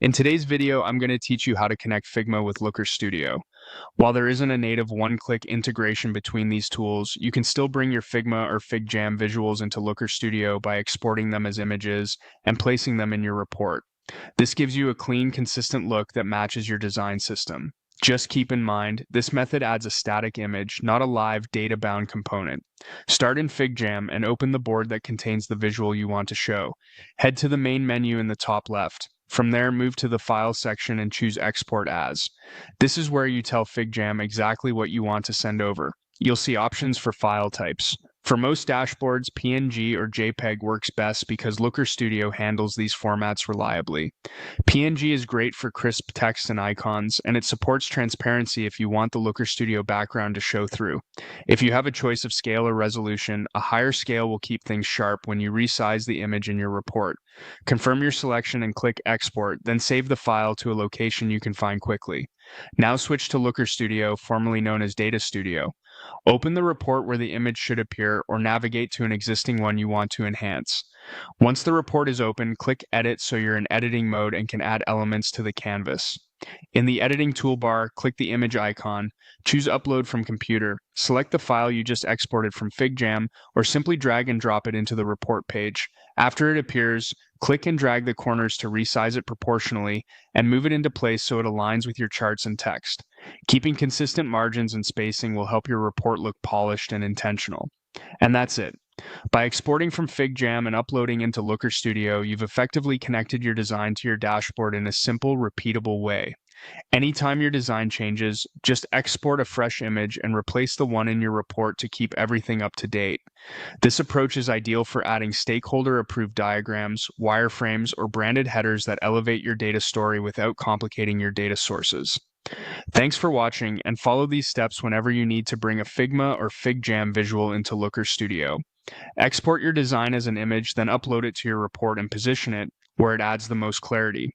In today's video, I'm going to teach you how to connect Figma with Looker Studio. While there isn't a native one-click integration between these tools, you can still bring your Figma or FigJam visuals into Looker Studio by exporting them as images and placing them in your report. This gives you a clean, consistent look that matches your design system. Just keep in mind, this method adds a static image, not a live data-bound component. Start in FigJam and open the board that contains the visual you want to show. Head to the main menu in the top left. From there, move to the File section and choose Export As. This is where you tell FigJam exactly what you want to send over. You'll see options for file types. For most dashboards, PNG or JPEG works best because Looker Studio handles these formats reliably. PNG is great for crisp text and icons, and it supports transparency if you want the Looker Studio background to show through. If you have a choice of scale or resolution, a higher scale will keep things sharp when you resize the image in your report. Confirm your selection and click Export, then save the file to a location you can find quickly. Now switch to Looker Studio, formerly known as Data Studio. Open the report where the image should appear or navigate to an existing one you want to enhance. Once the report is open, click Edit so you're in editing mode and can add elements to the canvas. In the editing toolbar, click the image icon, choose Upload from Computer, select the file you just exported from FigJam, or simply drag and drop it into the report page. After it appears, click and drag the corners to resize it proportionally and move it into place so it aligns with your charts and text. Keeping consistent margins and spacing will help your report look polished and intentional. And that's it. By exporting from FigJam and uploading into Looker Studio, you've effectively connected your design to your dashboard in a simple, repeatable way. Anytime your design changes, just export a fresh image and replace the one in your report to keep everything up to date. This approach is ideal for adding stakeholder-approved diagrams, wireframes, or branded headers that elevate your data story without complicating your data sources. Thanks for watching, and follow these steps whenever you need to bring a Figma or FigJam visual into Looker Studio. Export your design as an image, then upload it to your report and position it where it adds the most clarity.